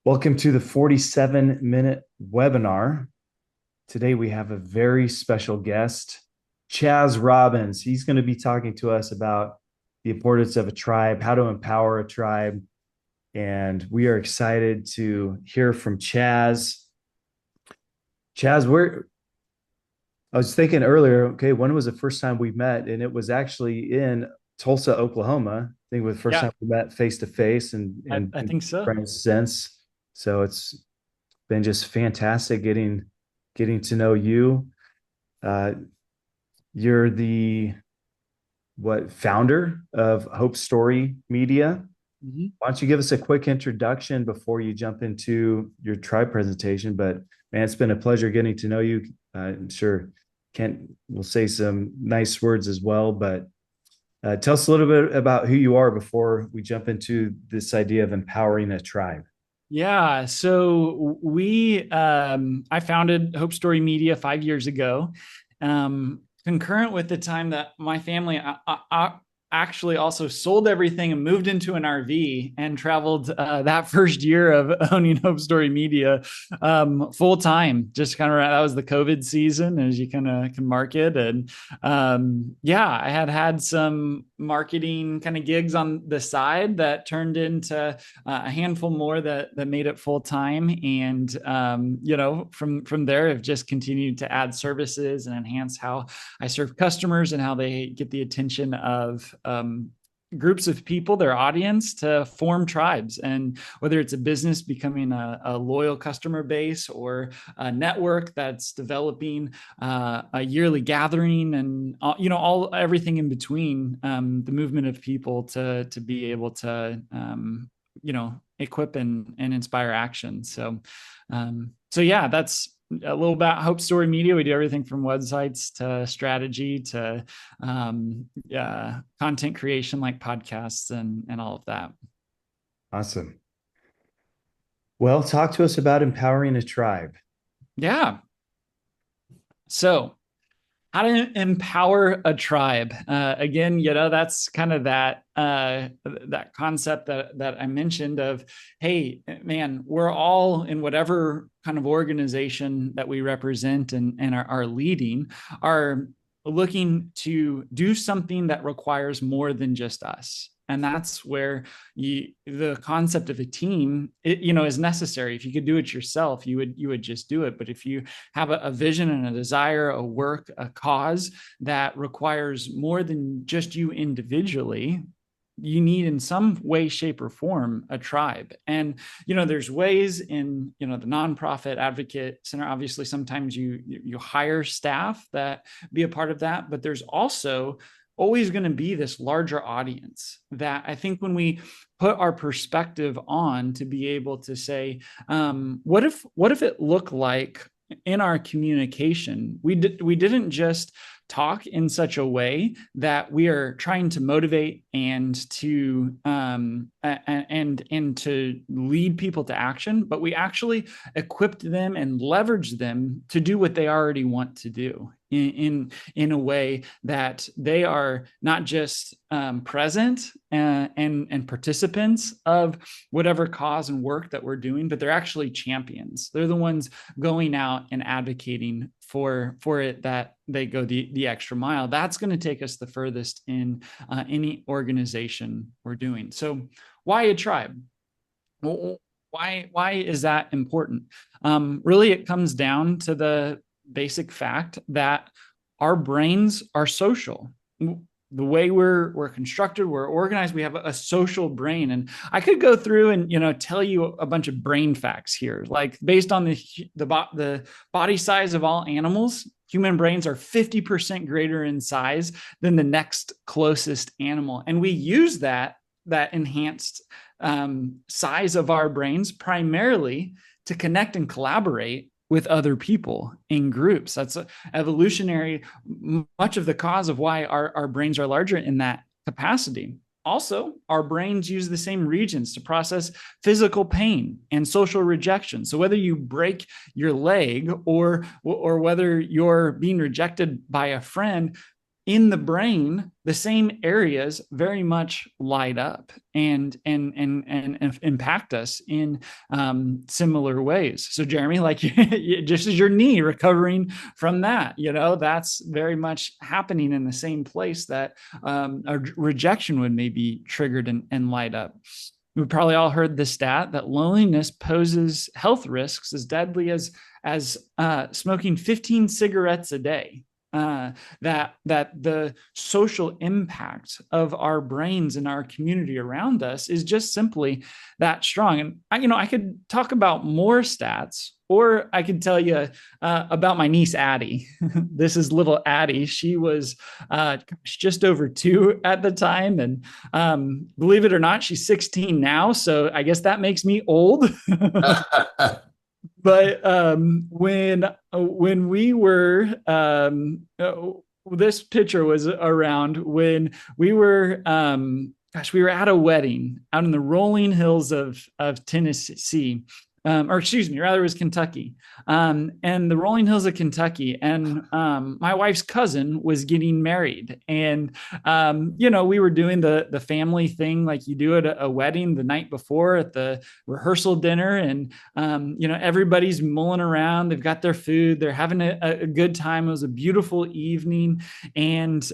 Welcome to the 47-minute webinar. Today we have a very special guest, Chaz Robbins. He's going to be talking to us about the importance of a tribe, how to empower a tribe, and we are excited to hear from Chaz. Chaz, I was thinking earlier, okay, when was the first time we met? And it was actually in Tulsa, Oklahoma. I think it was the first Yeah, time we met face to face I and think so. friends since. So it's been just fantastic getting to know you. Uh, you're the founder of Hope Story Media. Mhm. Why don't you give us a quick introduction before you jump into your tribe presentation? But man, it's been a pleasure getting to know you. I'm sure Kent will say some nice words as well. But tell us a little bit about who you are before we jump into this idea of empowering a tribe. Yeah, so I founded Hope Story Media 5 years ago, concurrent with the time that my family actually also sold everything and moved into an RV and traveled that first year of owning Hope Story Media full time. Just kind of that was the COVID season, as you kind of can market, and yeah, I had some marketing kind of gigs on the side that turned into a handful more that made it full time, and from there have just continued to add services and enhance how I serve customers and how they get the attention of groups of people, their audience, to form tribes. And whether it's a business becoming a loyal customer base or a network that's developing a yearly gathering, and all everything in between, the movement of people to be able to equip and inspire action. So yeah, that's a little about Hope Story Media. We do everything from websites to strategy to content creation like podcasts and all of that. Awesome. Well, talk to us about empowering a tribe. Yeah. So how to empower a tribe. Again, that's kind of that concept that I mentioned of, hey, man, we're all in whatever kind of organization that we represent and are leading, are looking to do something that requires more than just us. And that's where the concept of a team, is necessary. If you could do it yourself, you would just do it. But if you have a vision and a desire, a work, a cause that requires more than just you individually, you need in some way, shape, or form a tribe. And there's ways in the nonprofit advocate center. Obviously, sometimes you hire staff that be a part of that, but there's also always going to be this larger audience that I think when we put our perspective on to be able to say, what if it looked like in our communication, we didn't just talk in such a way that we are trying to motivate and to lead people to action, but we actually equipped them and leveraged them to do what they already want to do in a way that they are not just present and participants of whatever cause and work that we're doing, but they're actually champions. They're the ones going out and advocating for it, that they go the extra mile. That's going to take us the furthest in any organization we're doing. So why a tribe? Well, why is that important? Really, it comes down to the basic fact that our brains are social. The way we're constructed, we're organized, we have a social brain. And I could go through and tell you a bunch of brain facts here, like based on the body size of all animals. Human brains are 50% greater in size than the next closest animal, and we use that enhanced size of our brains primarily to connect and collaborate with other people in groups. That's evolutionary, much of the cause of why our brains are larger in that capacity. Also, our brains use the same regions to process physical pain and social rejection. So whether you break your leg or whether you're being rejected by a friend, in the brain, the same areas very much light up and impact us in similar ways. So, Jeremy, like just as your knee recovering from that, that's very much happening in the same place that a rejection would maybe triggered and light up. We've probably all heard the stat that loneliness poses health risks as deadly as smoking 15 cigarettes a day. That the social impact of our brains and our community around us is just simply that strong. And I could talk about more stats, or I could tell you about my niece Addie. This is little Addie. She was just over 2 at the time, and believe it or not, she's 16 now. So I guess that makes me old. But when we were this picture was around when we were we were at a wedding out in the rolling hills of Tennessee, or excuse me, rather it was Kentucky, and the rolling hills of Kentucky. And my wife's cousin was getting married, and we were doing the family thing like you do at a wedding the night before at the rehearsal dinner, and everybody's mulling around. They've got their food. They're having a good time. It was a beautiful evening, and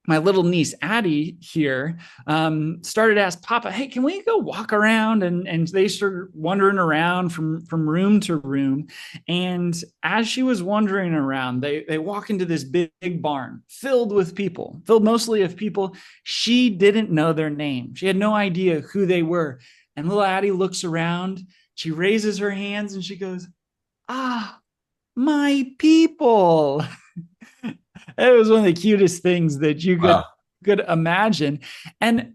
my little niece Addie here started to ask Papa, "Hey, can we go walk around?" And they started wandering around from room to room. And as she was wandering around, they walk into this big barn filled with people, filled mostly of people she didn't know their name. She had no idea who they were. And little Addie looks around. She raises her hands and she goes, "Ah, my people." It was one of the cutest things that you could imagine. And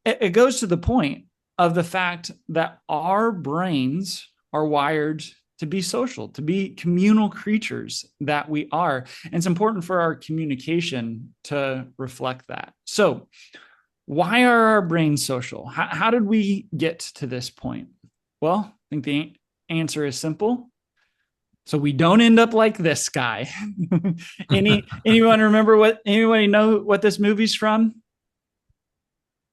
it goes to the point of the fact that our brains are wired to be social, to be communal creatures that we are. And it's important for our communication to reflect that. So why are our brains social? How did we get to this point? Well, I think the answer is simple. So we don't end up like this guy. Anyone remember anybody know what this movie's from?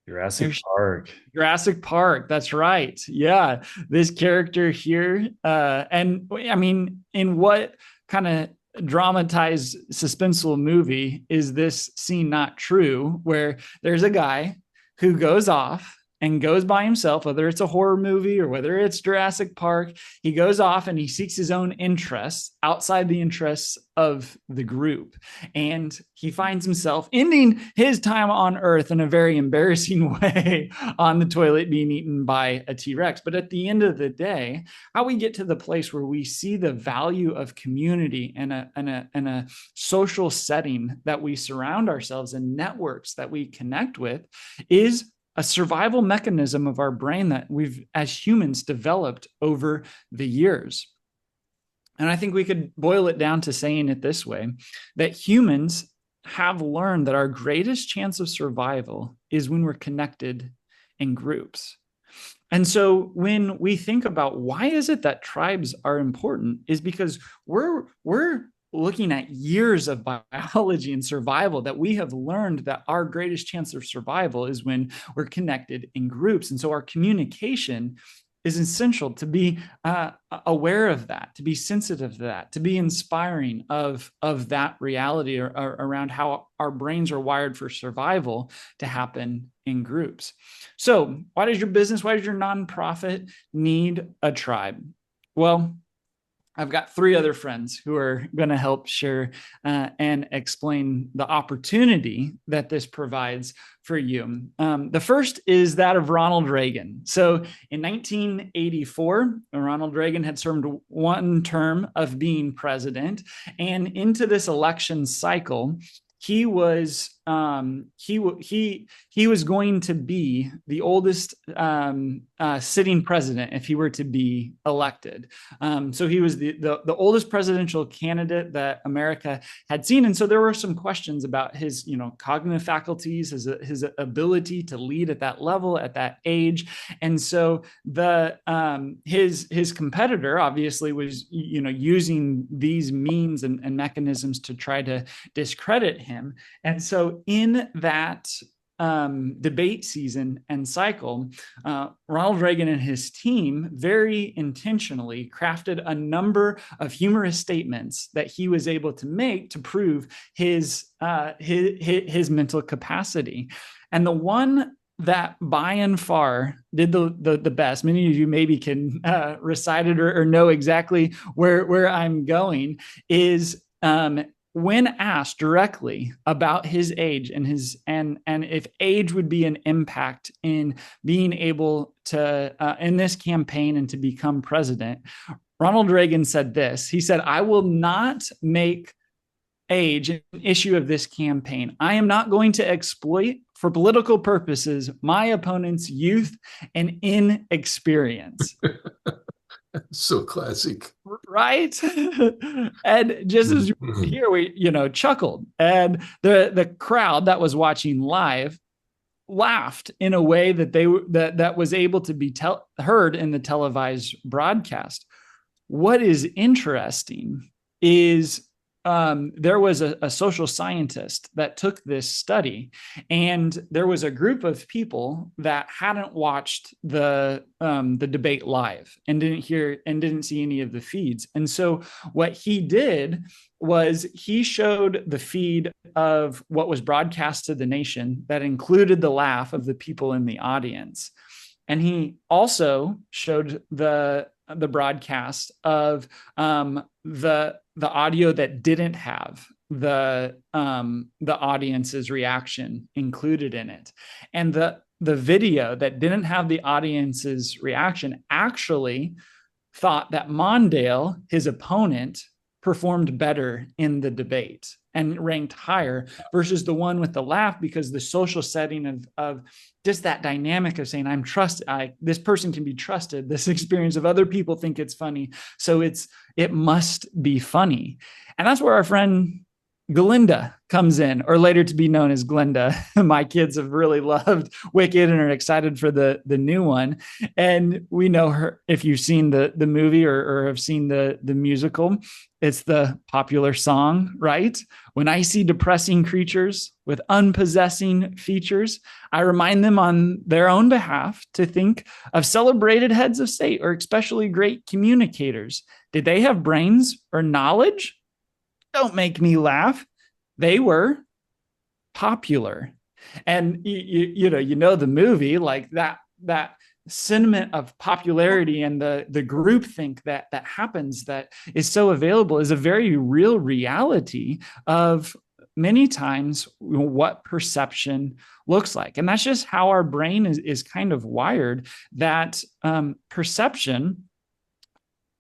Jurassic Park. Jurassic Park. That's right. Yeah. This character here. And I mean, in what kind of dramatized suspenseful movie is this scene not true, where there's a guy who goes off and goes by himself, whether it's a horror movie or whether it's Jurassic Park, he goes off and he seeks his own interests outside the interests of the group. And he finds himself ending his time on Earth in a very embarrassing way on the toilet being eaten by a T-Rex. But at the end of the day, how we get to the place where we see the value of community and a social setting that we surround ourselves in, networks that we connect with, is a survival mechanism of our brain that we've, as humans, developed over the years. And I think we could boil it down to saying it this way, that humans have learned that our greatest chance of survival is when we're connected in groups. And so when we think about why is it that tribes are important, is because we're looking at years of biology and survival that we have learned that our greatest chance of survival is when we're connected in groups. And so our communication is essential to be aware of that, to be sensitive to that, to be inspiring of that reality around how our brains are wired for survival to happen in groups. So why does your business, why does your nonprofit need a tribe? Well, I've got 3 other friends who are going to help share and explain the opportunity that this provides for you. The first is that of Ronald Reagan. So in 1984, Ronald Reagan had served 1 term of being president, and into this election cycle, he was he was going to be the oldest sitting president if he were to be elected. So he was the oldest presidential candidate that America had seen, and so there were some questions about his cognitive faculties, his ability to lead at that level at that age, and so his competitor obviously was using these means and mechanisms to try to discredit him. And so in that debate season and cycle, Ronald Reagan and his team very intentionally crafted a number of humorous statements that he was able to make to prove his mental capacity. And the one that by and far did the best, many of you maybe can recite it or know exactly where I'm going, is when asked directly about his age and if age would be an impact in being able to in this campaign and to become president, Ronald Reagan said this. He said, "I will not make age an issue of this campaign. I am not going to exploit for political purposes my opponent's youth and inexperience." So classic. Right? And just as you hear, we chuckled, and the crowd that was watching live laughed in a way that was able to be heard in the televised broadcast. What is interesting is there was a social scientist that took this study, and there was a group of people that hadn't watched the debate live and didn't hear and didn't see any of the feeds. And so what he did was he showed the feed of what was broadcast to the nation that included the laugh of the people in the audience. And he also showed the broadcast of the audio that didn't have the audience's reaction included in it. And the video that didn't have the audience's reaction actually thought that Mondale, his opponent, performed better in the debate and ranked higher versus the one with the laugh, because the social setting of just that dynamic of saying, I'm trusted, this person can be trusted, this experience of other people think it's funny, so it must be funny. And that's where our friend Glinda comes in, or later to be known as Glinda. My kids have really loved Wicked and are excited for the new one. And we know her, if you've seen the movie or have seen the musical, it's the popular song, right? When I see depressing creatures with unpossessing features, I remind them on their own behalf to think of celebrated heads of state or especially great communicators. Did they have brains or knowledge? Don't make me laugh. They were popular. And you know the movie, like that sentiment of popularity and the groupthink that happens, that is so available, is a very real reality of many times what perception looks like. And that's just how our brain is kind of wired, that perception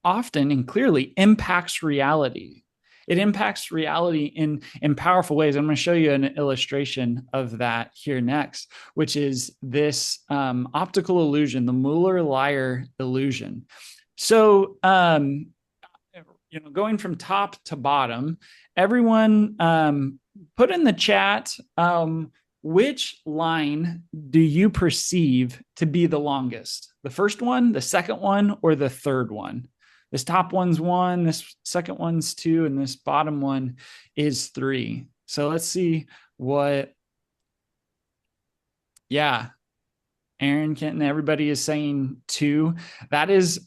often and clearly impacts reality. It impacts reality in powerful ways. I'm going to show you an illustration of that here next, which is this optical illusion, the Mueller-Lyer illusion. So, going from top to bottom, everyone put in the chat, which line do you perceive to be the longest? The first one, the second one, or the third one? This top one's 1, this second one's 2, and this bottom one is 3. So let's see what, Aaron, Kenton, everybody is saying 2. That is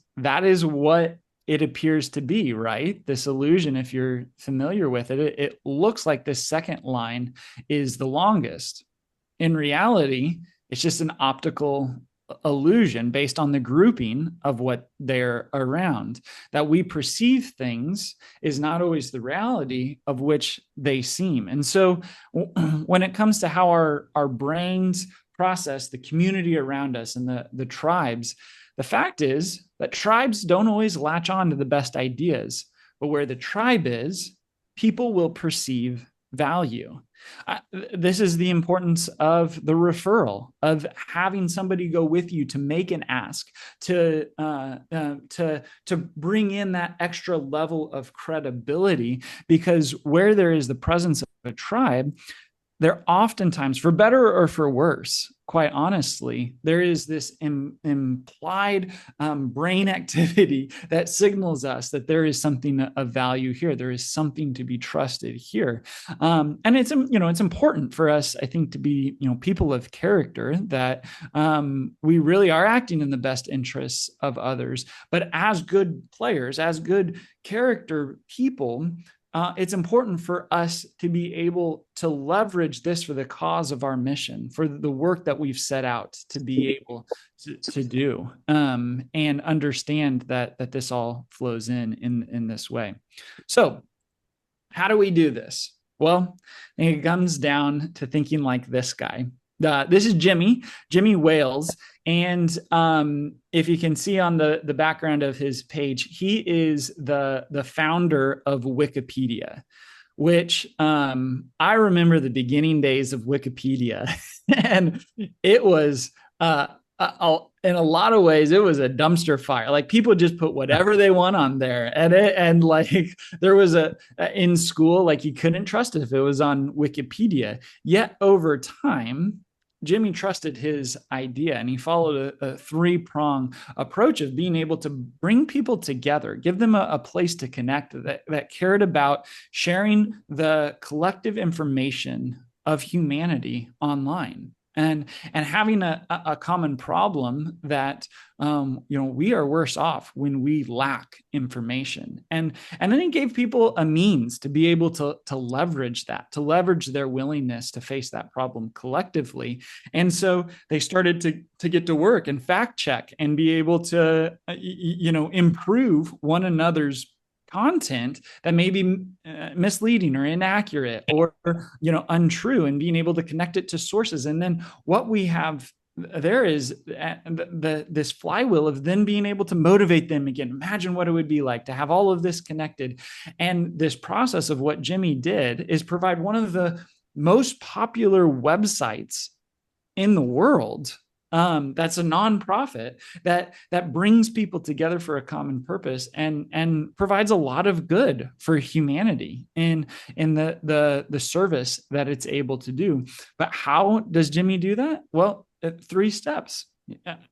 what it appears to be, right? This illusion, if you're familiar with it, it looks like this second line is the longest. In reality, it's just an optical illusion based on the grouping of what they're around. That we perceive things is not always the reality of which they seem. And so when it comes to how our brains process the community around us and the tribes, the fact is that tribes don't always latch on to the best ideas, but where the tribe is, people will perceive value. This is the importance of the referral, of having somebody go with you to make an ask, to bring in that extra level of credibility. Because where there is the presence of a tribe, there oftentimes, for better or for worse, quite honestly, there is this implied brain activity that signals us that there is something of value here. There is something to be trusted here. And it's, it's important for us, I think, to be, people of character, that we really are acting in the best interests of others. But as good players, as good character people, it's important for us to be able to leverage this for the cause of our mission, for the work that we've set out to be able to do, and understand that this all flows in this way. So how do we do this? Well, I think it comes down to thinking like this guy. This is Jimmy Wales. And if you can see on the background of his page, he is the founder of Wikipedia, which I remember the beginning days of Wikipedia. And it was, in a lot of ways, it was a dumpster fire. Like, people just put whatever they want on there. And like, there was in school, like, you couldn't trust it if it was on Wikipedia. Yet over time, Jimmy trusted his idea, and he followed a three-prong approach of being able to bring people together, give them a place to connect, that cared about sharing the collective information of humanity online. And having a common problem that we are worse off when we lack information, and then he gave people a means to be able to leverage that, to leverage their willingness to face that problem collectively. And so they started to get to work and fact check and be able to improve one another's content that may be misleading or inaccurate or untrue, and being able to connect it to sources. And then what we have there is this flywheel of then being able to motivate them again. Imagine what it would be like to have all of this connected. And this process of what Jimmy did is provide one of the most popular websites in the world. That's a nonprofit that brings people together for a common purpose and provides a lot of good for humanity in the service that it's able to do. But how does Jimmy do that? Well, 3 steps.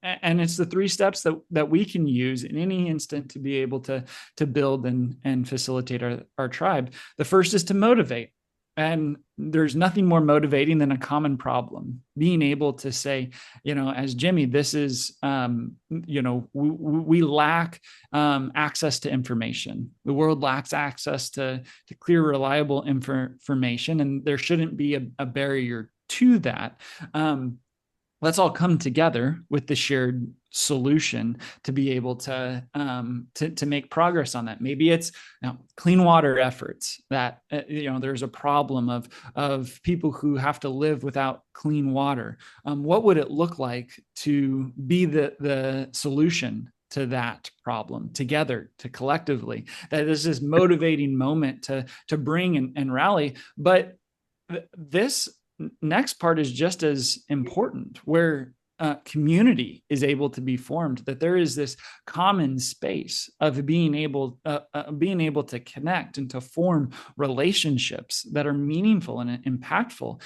And it's the 3 steps that we can use in any instant to be able to build and facilitate our tribe. The first is to motivate. And there's nothing more motivating than a common problem. Being able to say, as Jimmy, this is, we lack access to information. The world lacks access to clear, reliable information, and there shouldn't be a barrier to that. Let's all come together with the shared solution to be able to make progress on that. Maybe it's clean water efforts that there's a problem of people who have to live without clean water. What would it look like to be the solution to that problem together, to collectively? That is this motivating moment to bring and rally. But this next part is just as important, where community is able to be formed, that there is this common space of being able to connect and to form relationships that are meaningful and impactful,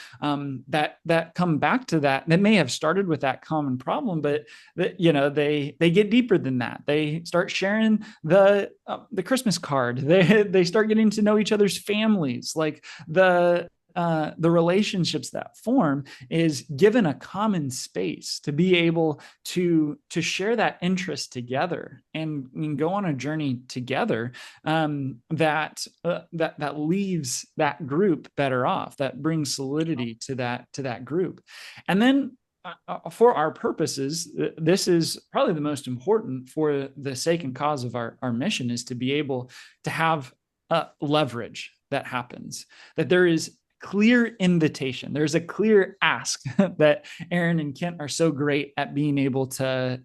that come back to that may have started with that common problem, but they get deeper than that. They start sharing the Christmas card. They start getting to know each other's families. Like the relationships that form is given a common space to be able to share that interest together and go on a journey together, that leaves that group better off, that brings solidity to that group. And then for our purposes, this is probably the most important for the sake and cause of our mission, is to be able to have leverage that happens, that there is clear invitation. There's a clear ask that Aaron and Kent are so great at being able to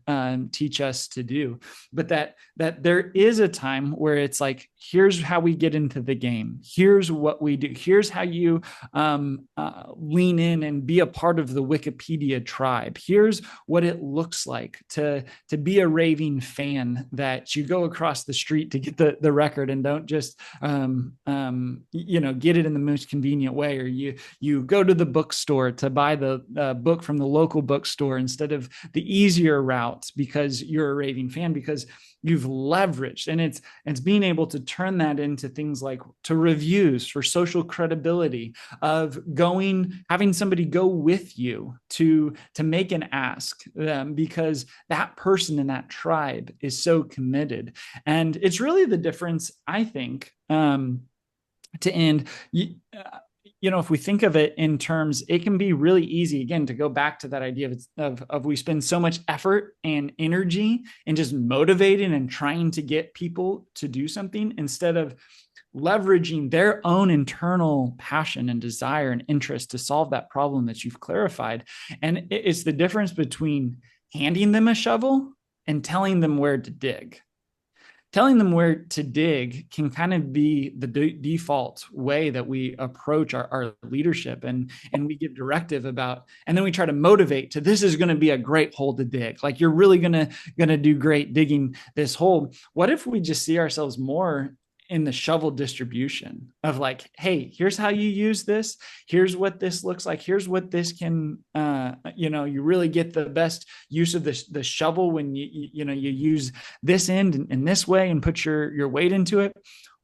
teach us to do. But that there is a time where it's like, here's how we get into the game. Here's what we do. Here's how you lean in and be a part of the Wikipedia tribe. Here's what it looks like to be a raving fan, that you go across the street to get the record and don't just get it in the most convenient way, or you go to the bookstore to buy the book from the local bookstore instead of the easier route because you're a raving fan, because you've leveraged. And it's being able to turn that into things like to reviews for social credibility, of having somebody go with you to make an ask, because that person in that tribe is so committed. And it's really the difference, I think, to end. If we think of it in terms, it can be really easy, again, to go back to that idea of we spend so much effort and energy in just motivating and trying to get people to do something, instead of leveraging their own internal passion and desire and interest to solve that problem that you've clarified. And it's the difference between handing them a shovel and telling them where to dig. Telling them where to dig can kind of be the default way that we approach our leadership, and we give directive about, and then we try to motivate to, this is going to be a great hole to dig. Like, you're really going to do great digging this hole. What if we just see ourselves more in the shovel distribution of like, hey, here's how you use this. Here's what this looks like. Here's what this can, you really get the best use of the shovel when you use this end in this way and put your weight into it.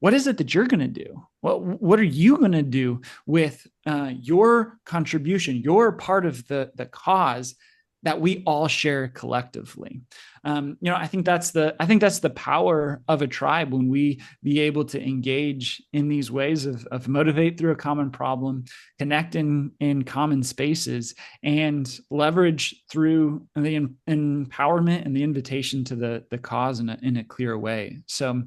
What is it that you're going to do? What are you going to do with your contribution, your part of the cause that we all share collectively? I think that's the power of a tribe, when we be able to engage in these ways of motivate through a common problem, connect in common spaces, and leverage through the empowerment and the invitation to the cause in a clear way. So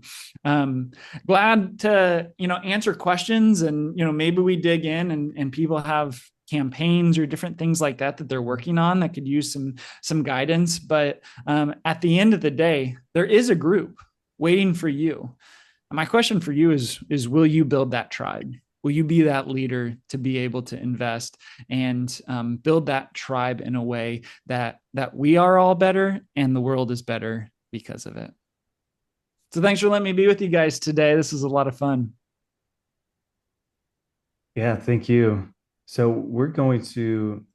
glad to answer questions, and maybe we dig in and people have campaigns or different things like that they're working on that could use some guidance. But at the end of the day, there is a group waiting for you. And my question for you is will you build that tribe? Will you be that leader to be able to invest and build that tribe in a way that we are all better and the world is better because of it? So thanks for letting me be with you guys today. This was a lot of fun. Yeah, thank you. So we're going to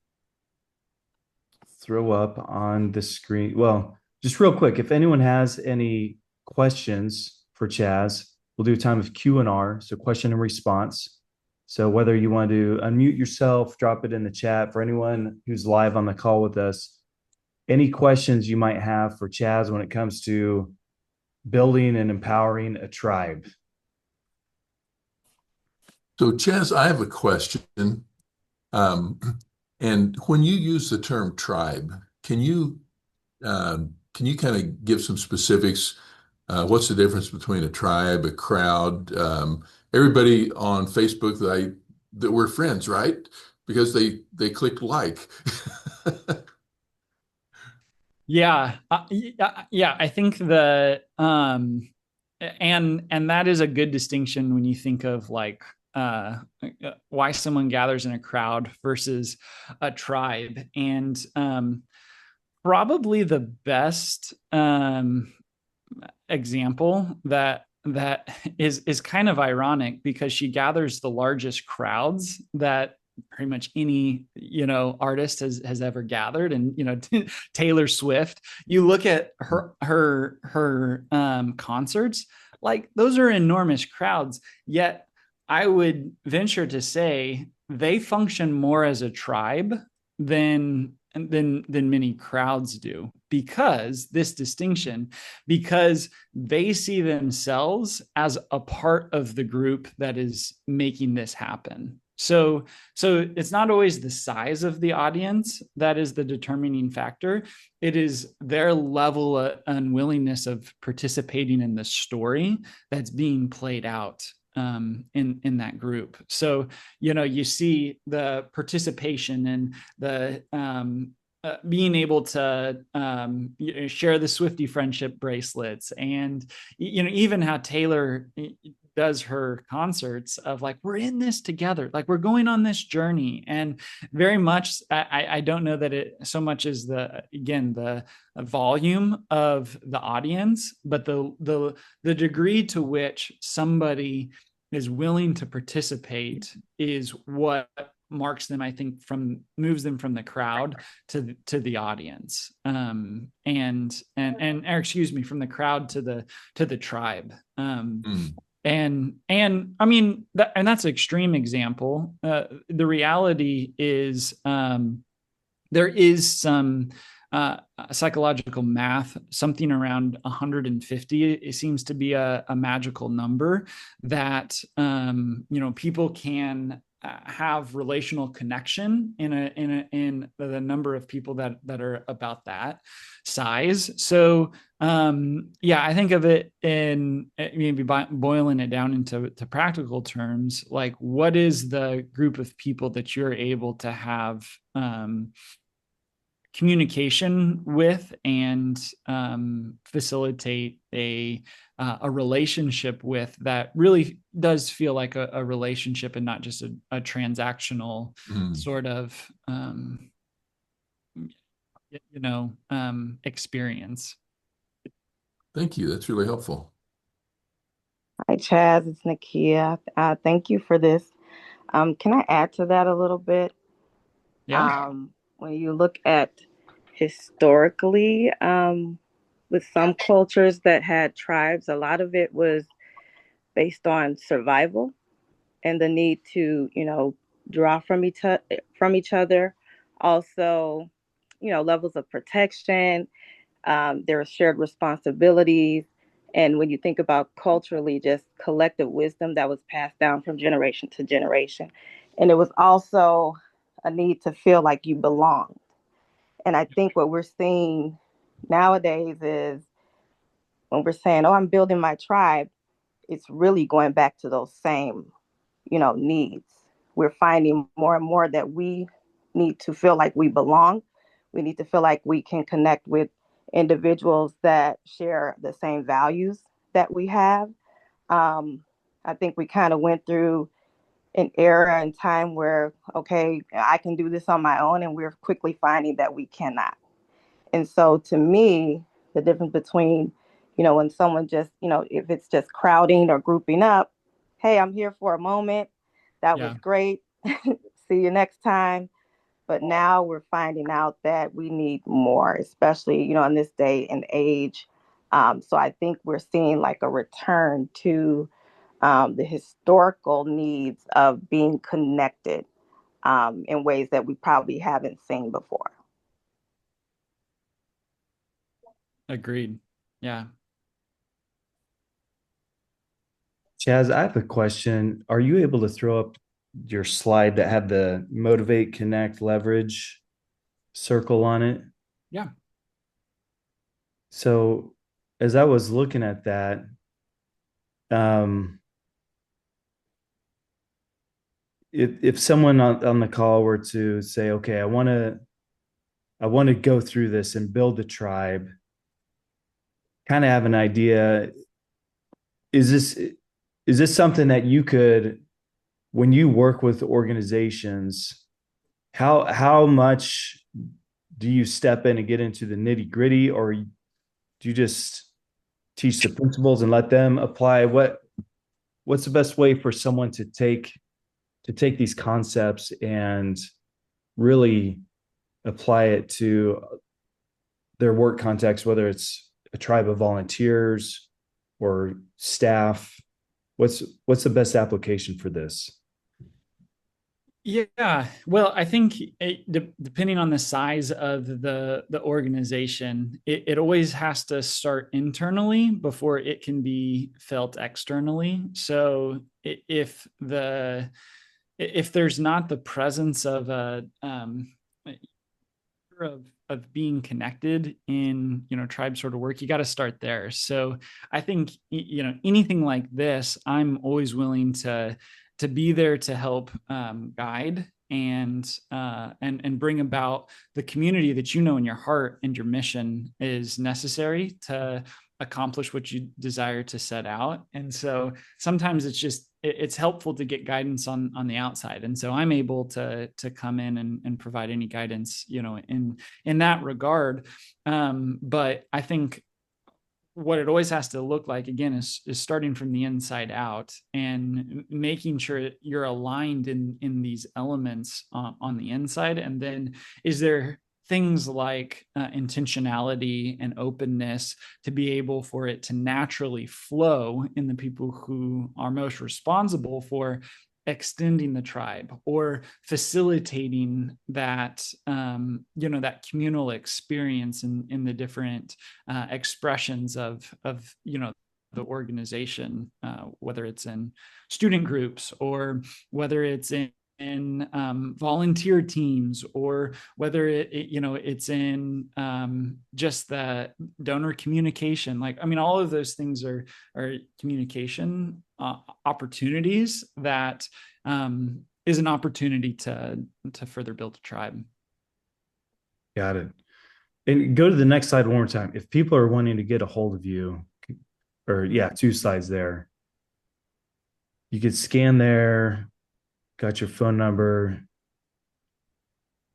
throw up on the screen. Well, just real quick, if anyone has any questions for Chaz, we'll do a time of Q&R, so question and response. So whether you want to unmute yourself, drop it in the chat. For anyone who's live on the call with us, any questions you might have for Chaz when it comes to building and empowering a tribe. So Chaz, I have a question. And when you use the term tribe, can you kind of give some specifics? What's the difference between a tribe, a crowd? Everybody on Facebook that we're friends, right? Because they clicked like. Yeah. I think and that is a good distinction when you think of like why someone gathers in a crowd versus a tribe. And probably the best example that is kind of ironic, because she gathers the largest crowds that pretty much any artist has ever gathered. And Taylor Swift, you look at her concerts, like those are enormous crowds, yet I would venture to say they function more as a tribe than many crowds do, because this distinction, because they see themselves as a part of the group that is making this happen. So it's not always the size of the audience that is the determining factor. It is their level of unwillingness of participating in the story that's being played out in that group. So, you see the participation and the being able to share the Swifty friendship bracelets, and even how Taylor does her concerts of like, we're in this together, like we're going on this journey. And very much, I don't know that it so much as the volume of the audience, but the degree to which somebody is willing to participate is what marks them, I think, moves them from the crowd to the audience, and or excuse me, from the crowd to the tribe. And I mean, that's an extreme example. The reality is, there is some psychological math, something around 150. It seems to be a magical number that people can have relational connection in the number of people that are about that size. So I think of it in maybe boiling it down into practical terms, like what is the group of people that you're able to have communication with and facilitate a relationship with, that really does feel like a relationship and not just a transactional sort of experience. Thank you. That's really helpful. Hi, Chaz. It's Nakia. Thank you for this. Can I add to that a little bit? Yeah. When you look at historically, with some cultures that had tribes, a lot of it was based on survival and the need to, draw from each other. Also, levels of protection. There are shared responsibilities. And when you think about culturally, just collective wisdom that was passed down from generation to generation. And it was also a need to feel like you belong. And I think what we're seeing nowadays is when we're saying, oh, I'm building my tribe, it's really going back to those same, needs. We're finding more and more that we need to feel like we belong. We need to feel like we can connect with individuals that share the same values that we have. I think we kind of went through an era and time where, okay, I can do this on my own, and we're quickly finding that we cannot. And so to me, the difference between, when someone just, if it's just crowding or grouping up, hey, I'm here for a moment. That was great. See you next time. But now we're finding out that we need more, especially, in this day and age. So I think we're seeing like a return to the historical needs of being connected in ways that we probably haven't seen before. Agreed. Yeah. Chaz, I have a question. Are you able to throw up your slide that had the motivate, connect, leverage circle on it? Yeah. So as I was looking at that, if someone on the call were to say, okay, I want to go through this and build a tribe, kind of have an idea, is this something that you could, when you work with organizations, how much do you step in and get into the nitty gritty, or do you just teach the principles and let them apply? What's the best way for someone to take these concepts and really apply it to their work context, whether it's a tribe of volunteers or staff? What's the best application for this? Yeah, well, I think depending on the size of the organization, it always has to start internally before it can be felt externally. So if there's not the presence of a of being connected in, tribe sort of work, you got to start there. So I think, anything like this, I'm always willing to be there to help guide and bring about the community that in your heart and your mission is necessary to accomplish what you desire to set out. And so sometimes it's helpful to get guidance on the outside. And so I'm able to come in and provide any guidance, in that regard. But I think what it always has to look like, again, is starting from the inside out and making sure you're aligned in these elements on the inside. And then is there things like intentionality and openness to be able for it to naturally flow in the people who are most responsible for extending the tribe or facilitating that that communal experience in the different expressions of the organization, whether it's in student groups or whether it's in volunteer teams, or whether it's in just the donor communication. Like, I mean, all of those things are communication opportunities that is an opportunity to further build a tribe. Got it. And go to the next slide one more time. If people are wanting to get a hold of you, or two slides there, you could scan there. Got your phone number.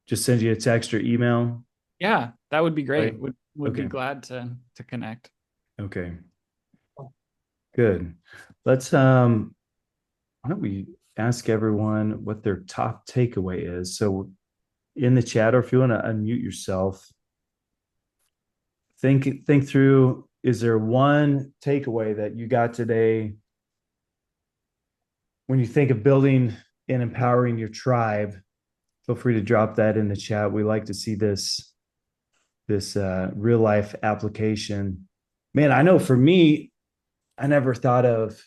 Just send you a text or email. Yeah, that would be great. Right? Would be glad to connect. Okay. Good. Let's why don't we ask everyone what their top takeaway is? So in the chat, or if you want to unmute yourself, think through, is there one takeaway that you got today when you think of building and empowering your tribe? Feel free to drop that in the chat. We like to see this real life application. Man, I know for me, I never thought of,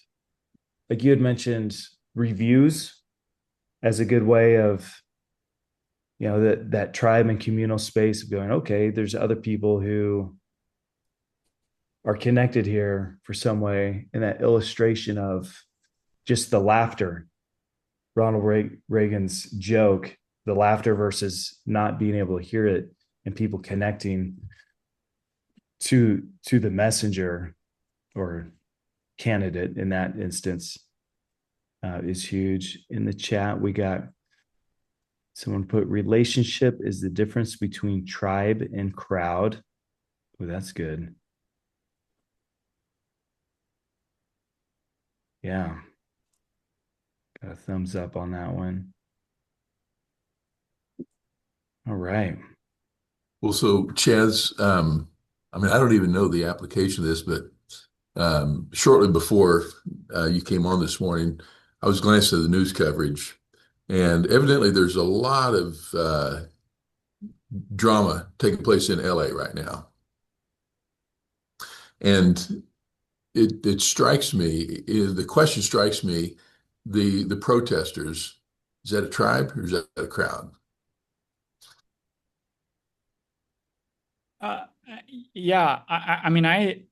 like you had mentioned, reviews as a good way of, that tribe and communal space of going, okay, there's other people who are connected here for some way. And that illustration of just the laughter, Ronald Reagan's joke, the laughter versus not being able to hear it, and people connecting to the messenger or candidate in that instance is huge. In the chat, we got someone put, relationship is the difference between tribe and crowd. Oh, that's good. Yeah. Got a thumbs up on that one. All right. Well, so Chaz, I mean, I don't even know the application of this, but shortly before you came on this morning, I was glancing at the news coverage, and evidently there's a lot of drama taking place in LA right now. And it strikes me, the question strikes me, the protesters, is that a tribe or is that a crowd? Yeah, I mean, I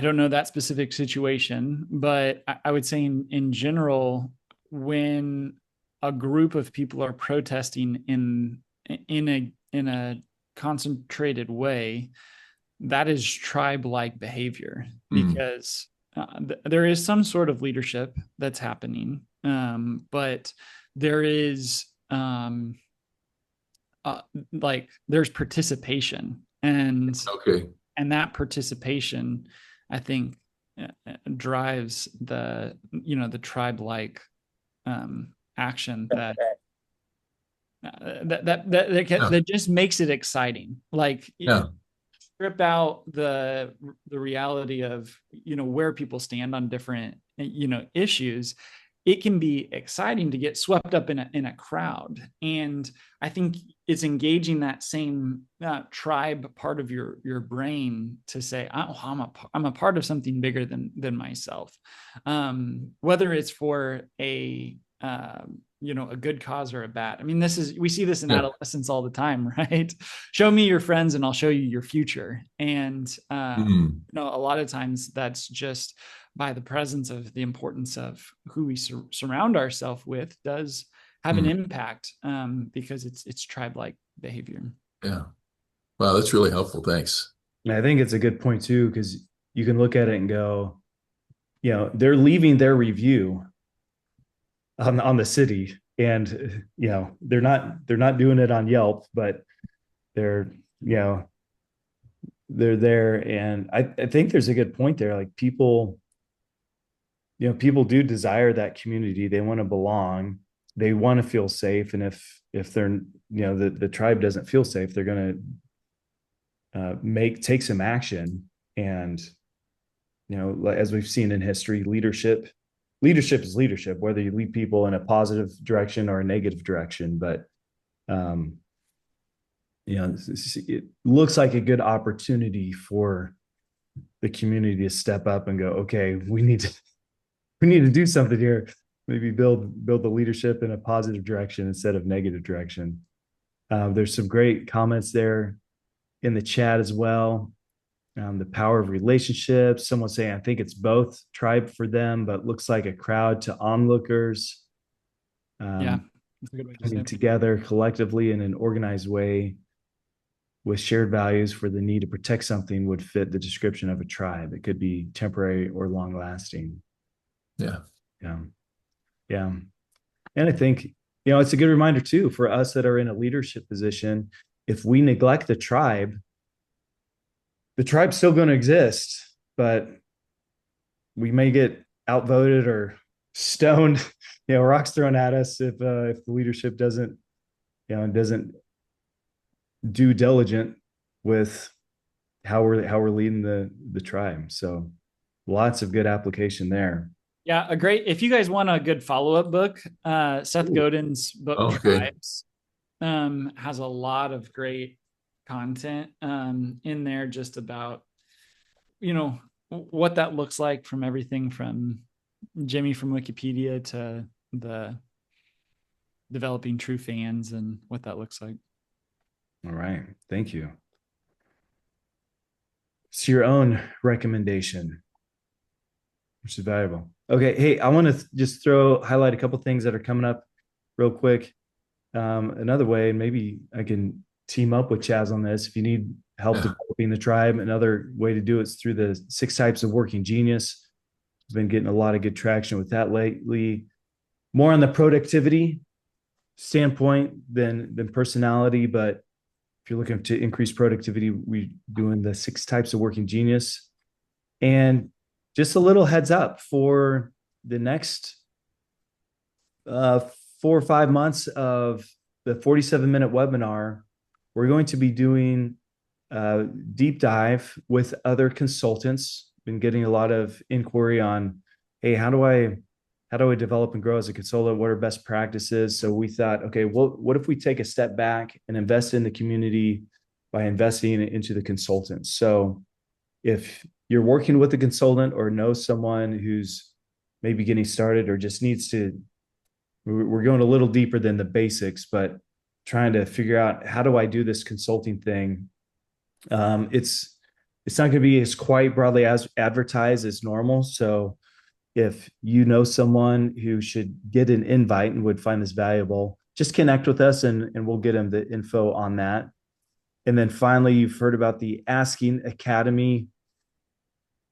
don't know that specific situation, but I would say in general, when a group of people are protesting in a concentrated way, that is tribe-like behavior, because there is some sort of leadership that's happening, but there is like there's participation, and that participation, I think, drives the tribe-like action that just makes it exciting. Like, strip out the reality of where people stand on different issues. It can be exciting to get swept up in a crowd, and I think it's engaging that same tribe part of your brain to say, oh, I'm a part of something bigger than myself. Whether it's for a a good cause or a bad. I mean, we see this in adolescence all the time, right? Show me your friends and I'll show you your future. And, a lot of times that's just by the presence of the importance of who we surround ourselves with does have an impact, because it's tribe-like behavior. Yeah. Wow. That's really helpful. Thanks. I think it's a good point too, because you can look at it and go, they're leaving their review on the city, and they're not doing it on Yelp, but they're they're there. And I think there's a good point there. Like people do desire that community. They want to belong. They want to feel safe. And if they're, the tribe doesn't feel safe, they're going to take some action. And, as we've seen in history, leadership is leadership, whether you lead people in a positive direction or a negative direction. But, it looks like a good opportunity for the community to step up and go, okay, we need to do something here. Maybe build the leadership in a positive direction instead of negative direction. There's some great comments there in the chat as well. The power of relationships. Someone saying, I think it's both tribe for them, but looks like a crowd to onlookers. That's a good way to say it. Together collectively in an organized way with shared values for the need to protect something would fit the description of a tribe. It could be temporary or long lasting. Yeah. And I think, it's a good reminder too, for us that are in a leadership position. If we neglect the tribe's still going to exist, but we may get outvoted or stoned, rocks thrown at us if the leadership doesn't do diligent with how we're leading the tribe. So lots of good application there. Yeah, if you guys want a good follow-up book, Seth Godin's book Tribes has a lot of great content in there just about, what that looks like, from everything from Jimmy from Wikipedia to the developing true fans and what that looks like. All right. Thank you. It's your own recommendation, which is valuable. Okay. Hey, I want to just highlight a couple things that are coming up real quick. Another way, and maybe I can team up with Chaz on this. If you need help developing the tribe, another way to do it is through the 6 types of working genius. I've been getting a lot of good traction with that lately. More on the productivity standpoint than personality, but if you're looking to increase productivity, we're doing the 6 types of working genius. And just a little heads up for the next 4 or 5 months of the 47-minute webinar, we're going to be doing a deep dive with other consultants. Been getting a lot of inquiry on, hey, how do I develop and grow as a consultant? What are best practices? So we thought, okay, well, what if we take a step back and invest in the community by investing into the consultants? So if you're working with a consultant or know someone who's maybe getting started or just needs to, we're going a little deeper than the basics, but trying to figure out, how do I do this consulting thing? It's not going to be as quite broadly as advertised as normal. So if you know someone who should get an invite and would find this valuable, just connect with us and we'll get them the info on that. And then finally, you've heard about the Asking Academy.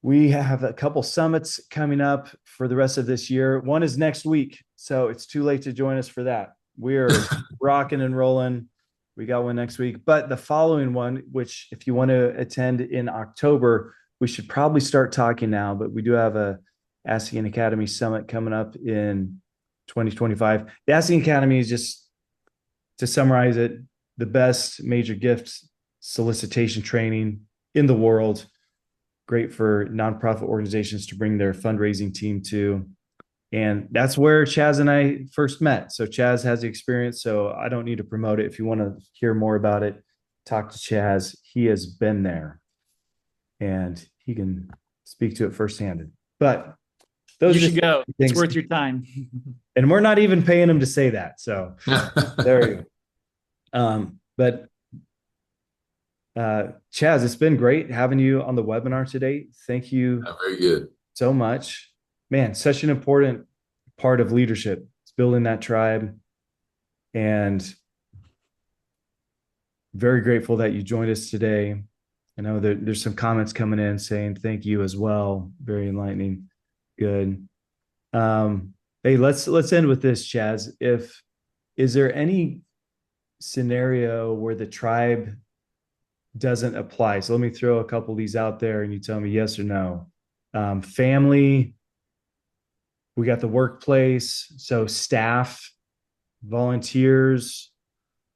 We have a couple summits coming up for the rest of this year. One is next week, so it's too late to join us for that. We're rocking and rolling. We got one next week, but the following one, which if you want to attend in October, we should probably start talking now, but we do have a Asking Academy Summit coming up in 2025. The Asking Academy is, just to summarize it, the best major gift solicitation training in the world. Great for nonprofit organizations to bring their fundraising team to. And that's where Chaz and I first met. So Chaz has the experience, so I don't need to promote it. If you want to hear more about it, talk to Chaz. He has been there and he can speak to it firsthand. But those You are just should go. It's things, worth your time. and we're not even paying them to say that. So there you go. But Chaz, it's been great having you on the webinar today. Thank you Very good. so much. Man, such an important part of leadership. It's building that tribe. And very grateful that you joined us today. I know that there's some comments coming in saying thank you as well. Very enlightening. Good. Hey, let's end with this, Chaz. Is there any scenario where the tribe doesn't apply? So let me throw a couple of these out there and you tell me yes or no. Family, we got the workplace, so staff, volunteers,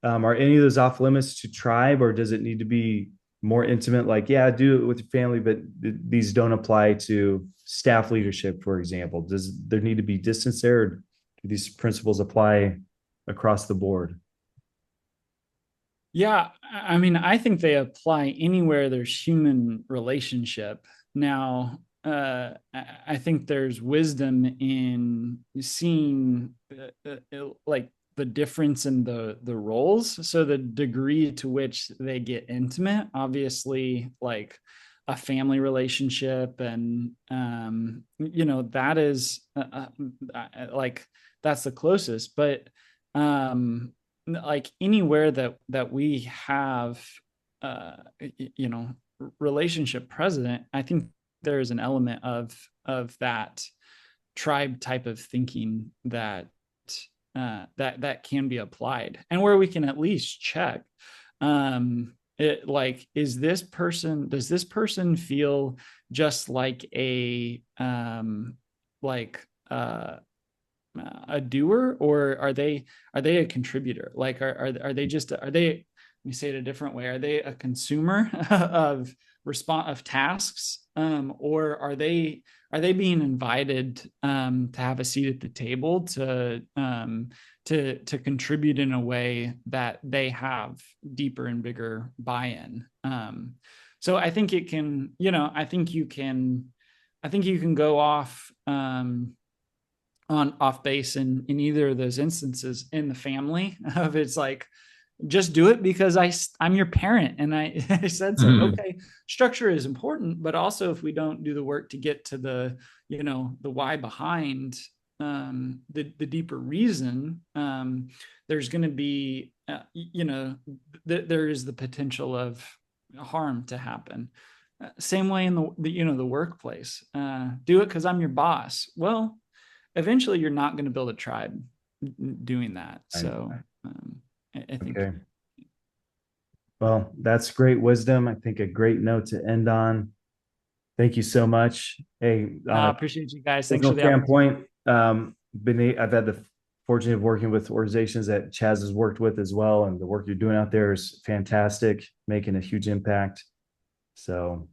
are any of those off limits to tribe, or does it need to be more intimate? Like, yeah, do it with your family, but these don't apply to staff leadership, for example. Does there need to be distance there, or do these principles apply across the board? Yeah, I mean, I think they apply anywhere there's human relationship. Now, I think there's wisdom in seeing like the difference in the roles. So the degree to which they get intimate, obviously, like a family relationship, and that is like that's the closest. But like anywhere that we have you know relationship present, I think there is an element of that tribe type of thinking that that can be applied, and where we can at least check it, like, does this person feel just like like a doer, or are they a contributor? Like, are they just, are they, let me say it a different way, are they a consumer of tasks, or are they being invited to have a seat at the table to contribute in a way that they have deeper and bigger buy-in? So I think it can, I think you can go off on off base in either of those instances. In the family of, it's like, just do it because I'm your parent and I said so. Mhm. Okay, structure is important, but also if we don't do the work to get to the the why behind the deeper reason, there's going to be there is the potential of harm to happen. Same way in the workplace. Do it because I'm your boss. Well, eventually you're not going to build a tribe doing that. So I think. Okay. Well, that's great wisdom. I think a great note to end on. Thank you so much. Hey, I appreciate you guys. Thanks for personal the opportunity. standpoint, I've had the fortune of working with organizations that Chaz has worked with as well, and the work you're doing out there is fantastic, making a huge impact. So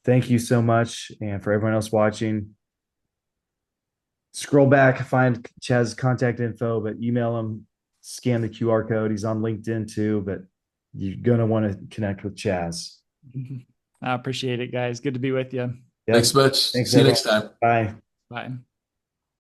thank you so much. And for everyone else watching, scroll back, find Chaz's contact info, but email him, scan the QR code. He's on LinkedIn too, but you're going to want to connect with Chaz. I appreciate it, guys. Good to be with you. Yep. Thanks much. Thanks, See you everyone. next time. Bye. Bye.